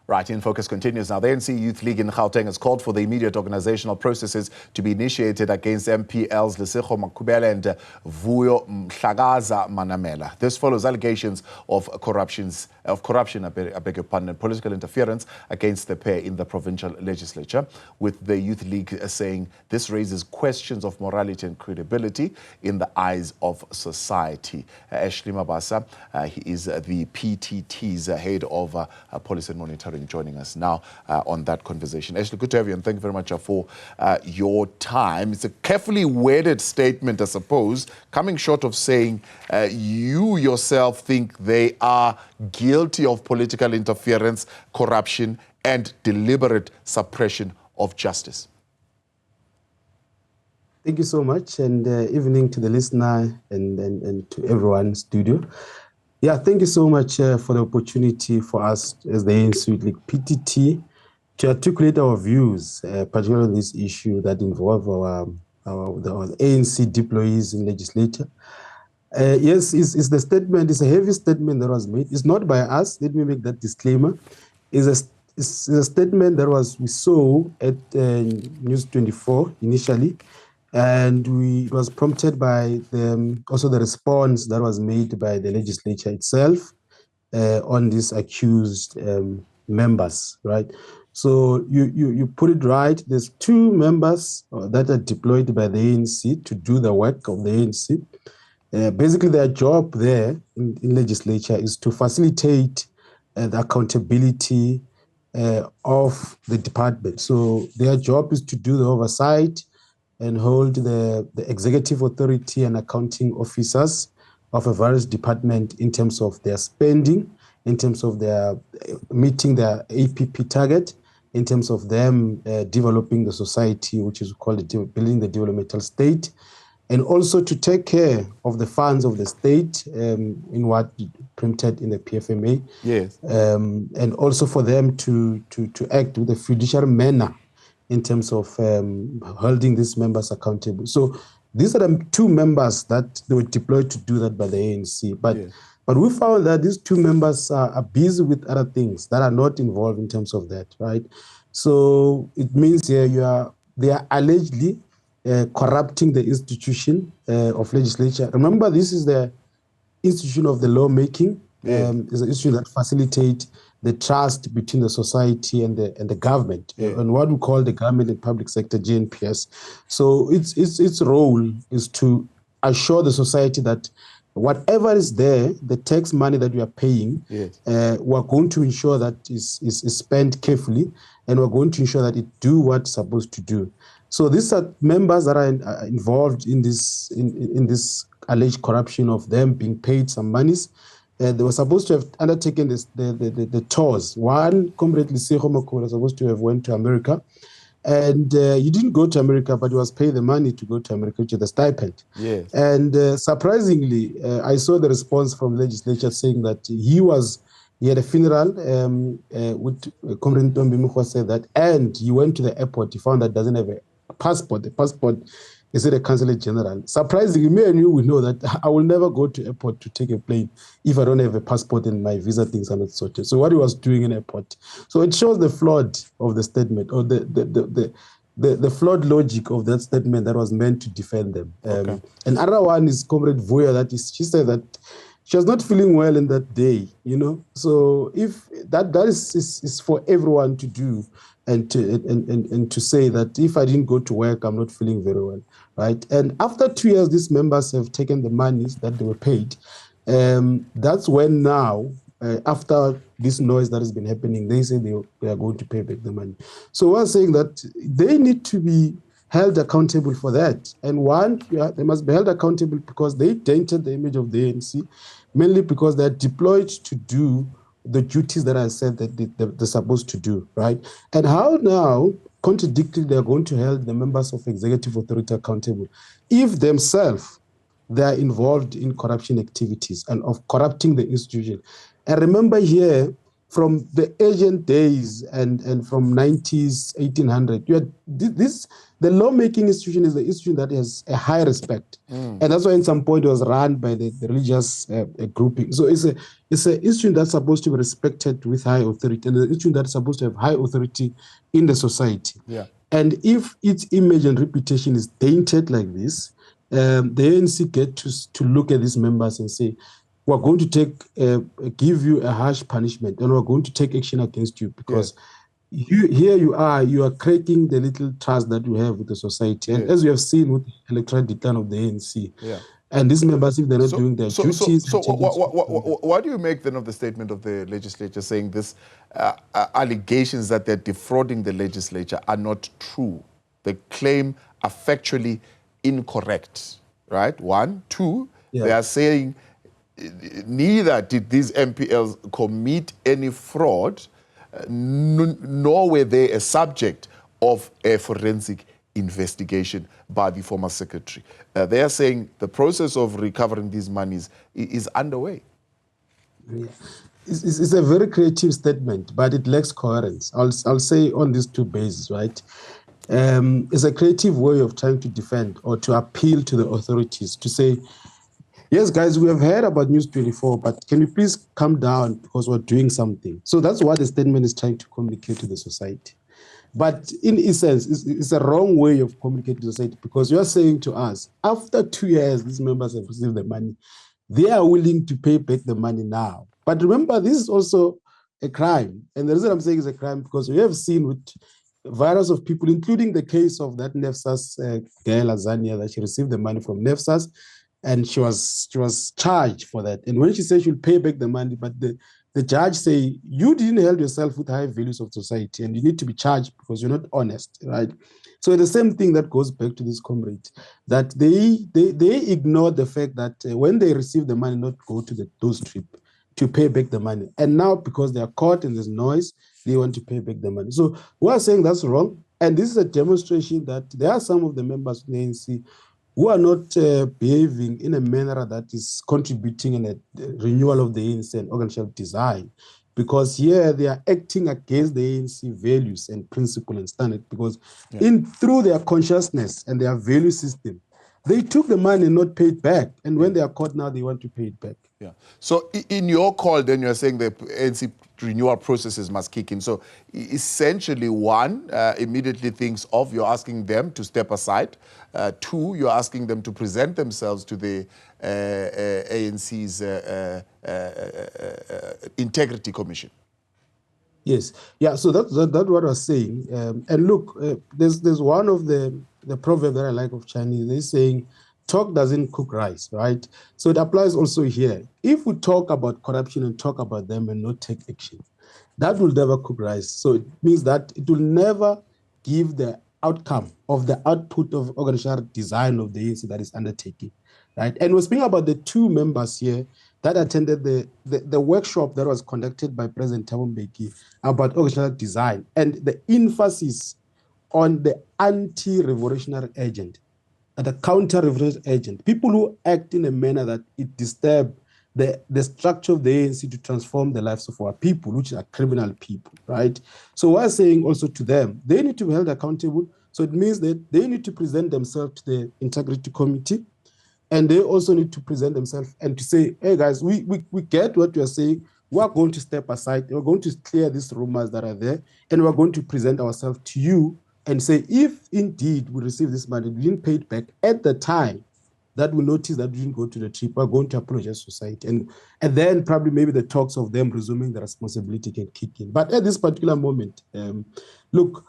Right, In Focus continues now. The ANC Youth League in Gauteng has called for the immediate organizational processes to be initiated against MPLs Lesego Makhubela and Vuyo Mhlakaza-Manamela. This follows allegations of corruption, and political interference against the pair in the provincial legislature, with the Youth League saying this raises questions of morality and credibility in the eyes of society. Ashley Mabasa, he is the PTT's head of policy and monitoring, joining us now on that conversation. Ashley, good to have you, and thank you very much for your time. It's a carefully worded statement, I suppose, coming short of saying you yourself think they are guilty of political interference, corruption, and deliberate suppression of justice. Thank you so much, and evening to the listener and to everyone in studio. Yeah, thank you so much for the opportunity for us as the ANC Youth League PTT to articulate our views, particularly on this issue that involve the ANC deployees in legislature. Yes, it's the statement, it's a heavy statement that was made. It's not by us, let me make that disclaimer. It's a statement that we saw at News 24 initially, and it was prompted by also the response that was made by the legislature itself on these accused members, right? So you put it right. There's two members that are deployed by the ANC to do the work of the ANC. Basically, their job there in legislature is to facilitate the accountability of the department. So their job is to do the oversight and hold the executive authority and accounting officers of a various department in terms of their spending, in terms of their meeting their APP target, in terms of them developing the society, which is called building the developmental state, and also to take care of the funds of the state in what printed in the PFMA. Yes. And also for them to act with a fiduciary manner in terms of holding these members accountable. So these are the two members that they were deployed to do that by the ANC. But we found that these two members are busy with other things that are not involved in terms of that, right? So it means they are allegedly corrupting the institution of legislature. Remember, this is the institution of the lawmaking. It's an institution that facilitates the trust between the society and the government, and what we call the government and public sector, GNPS. So its role is to assure the society that whatever is there, the tax money that we are paying, we're going to ensure that is spent carefully, and we're going to ensure that it do what it's supposed to do. So these are members that are involved in this alleged corruption of them being paid some monies. They were supposed to have undertaken the tours. One, Comrade Lesego Makhubela, was supposed to have went to America, and he didn't go to America, but he was paid the money to go to America, which is the stipend. Yes. And surprisingly, I saw the response from the legislature saying that he had a funeral, with Comrade Ntombi said that, and he went to the airport. He found that doesn't have a passport. The passport is at the Consulate General. Surprisingly, me and you, we know that I will never go to airport to take a plane if I don't have a passport and my visa things are not sorted. So what he was doing in airport. So it shows the flawed of the statement, or the flawed logic of that statement that was meant to defend them. Okay. Another one is Comrade Vuyo, she said that she was not feeling well in that day, you know. So if that is for everyone to do, and to say that if I didn't go to work, I'm not feeling very well, right? And after 2 years, these members have taken the monies that they were paid. That's when now, after this noise that has been happening, they say they are going to pay back the money. So we're saying that they need to be held accountable for that. And one, they must be held accountable because they tainted the image of the ANC, mainly because they're deployed to do the duties that I said that they're supposed to do, right? And how now, contradictory, they're going to hold the members of executive authority accountable if themselves they are involved in corruption activities and of corrupting the institution. And remember here, from the ancient days and from 90s, 1800, you had the lawmaking institution is the institution that has a high respect. And that's why in some point it was run by the religious grouping. So it's an institution that's supposed to be respected with high authority, and the institution that's supposed to have high authority in the society. Yeah. And if its image and reputation is tainted like this, the ANC get to look at these members and say, we're going to give you a harsh punishment, and we're going to take action against you because you are cracking the little trust that you have with the society. And as we have seen with the electoral decline of the ANC, and these members, if they're not doing their duties... So what do you make then of the statement of the legislature saying this allegations that they're defrauding the legislature are not true? The claim are factually incorrect, right? One. Two, they are saying neither did these MPLs commit any fraud, nor were they a subject of a forensic investigation by the former secretary. They are saying the process of recovering these monies is underway. Yeah. It's a very creative statement, but it lacks coherence. I'll say on these two bases, right? It's a creative way of trying to defend or to appeal to the authorities to say, yes, guys, we have heard about News 24, but can you please come down because we're doing something? So that's what the statement is trying to communicate to the society. But in essence, it's a wrong way of communicating to society because you're saying to us, after 2 years, these members have received the money. They are willing to pay back the money now. But remember, this is also a crime. And the reason I'm saying it's a crime because we have seen with various of people, including the case of that NEFSAS girl, Azania, that she received the money from NEFSAS, and she was charged for that. And when she said she'll pay back the money, but the judge say, you didn't hold yourself with high values of society and you need to be charged because you're not honest, right? So the same thing that goes back to this comrade, that they ignore the fact that when they receive the money, not go to those trips to pay back the money. And now because they are caught and there's noise, they want to pay back the money. So we are saying that's wrong. And this is a demonstration that there are some of the members of the ANC who are not behaving in a manner that is contributing in a renewal of the ANC and organizational design. Because here they are acting against the ANC values and principle and standard because through their consciousness and their value system, they took the money and not paid back. And when they are caught now, they want to pay it back. Yeah. So in your call, then you're saying the ANC renewal processes must kick in. So essentially, one, immediately thinks of you're asking them to step aside. Two, you're asking them to present themselves to the ANC's Integrity Commission. Yes. Yeah, so that's what I was saying. And look, there's one of the proverb that I like of Chinese. They're saying, talk doesn't cook rice, right? So it applies also here. If we talk about corruption and talk about them and not take action, that will never cook rice. So it means that it will never give the outcome of the output of organizational design of the ANC that is undertaking, right? And we're speaking about the two members here that attended the workshop that was conducted by President Thabo Mbeki about organizational design and the emphasis on the anti-revolutionary agent, the counter-revolutionary agent, people who act in a manner that it disturbs the structure of the ANC to transform the lives of our people, which are criminal people, right? So we're saying also to them, they need to be held accountable. So it means that they need to present themselves to the Integrity Committee, and they also need to present themselves and to say, hey guys, we get what you're saying. We're going to step aside. We're going to clear these rumors that are there, and we're going to present ourselves to you and say, if indeed we receive this money, we didn't pay it back at the time that we notice that we didn't go to the trip, we're going to apologize to society. And then probably maybe the talks of them resuming the responsibility can kick in. But at this particular moment, look,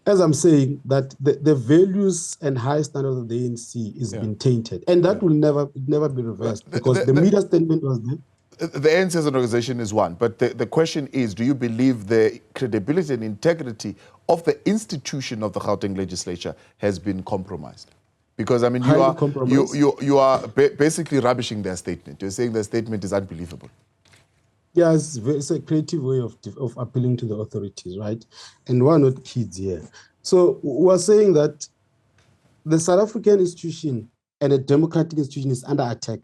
as I'm saying, that the values and high standards of the ANC is being tainted. And that will never be reversed because the media statement was there. The ANC as an organization is one, but the question is, do you believe the credibility and integrity of the institution of the Gauteng legislature has been compromised? Because, I mean, you are basically rubbishing their statement. You're saying their statement is unbelievable. Yeah, it's a creative way of appealing to the authorities, right? And we're not kids here. So we're saying that the South African institution and a democratic institution is under attack.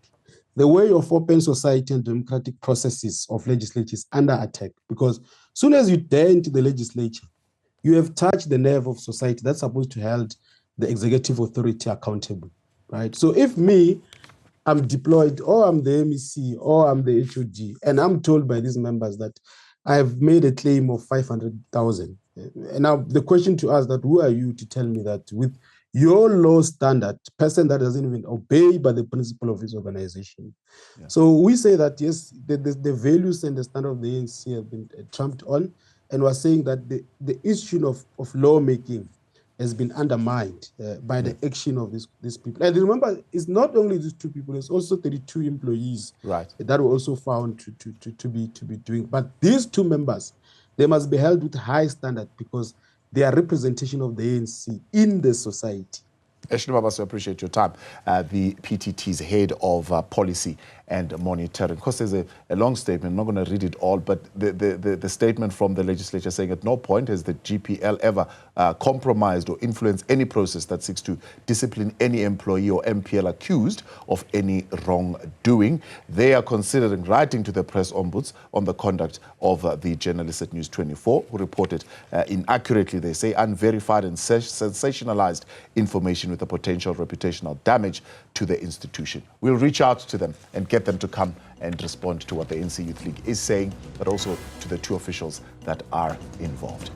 the way of open society and democratic processes of legislature is under attack, because soon as you dare into the legislature, you have touched the nerve of society that's supposed to hold the executive authority accountable, right? So if I'm deployed, or I'm the MEC, or I'm the HOD, and I'm told by these members that I have made a claim of 500,000. And now the question to us that, who are you to tell me that with your low standard, person that doesn't even obey by the principle of his organization? Yeah. So we say that, yes, the values and the standard of the ANC have been trumped on, and we're saying that the issue of lawmaking has been undermined by the action of these people. And remember, it's not only these two people, it's also 32 employees that were also found to be doing. But these two members, they must be held with high standard because they are representation of the ANC in the society. Ashley Mabasa, I appreciate your time. The PTT's head of policy and monitoring. Of course, there's a long statement. I'm not going to read it all, but the statement from the legislature saying at no point has the GPL ever compromised or influenced any process that seeks to discipline any employee or MPL accused of any wrongdoing. They are considering writing to the press ombuds on the conduct of the journalist at News 24 who reported inaccurately, they say, unverified and sensationalized information with a potential reputational damage to the institution. We'll reach out to them and get them to come and respond to what the ANC Youth League is saying, but also to the two officials that are involved.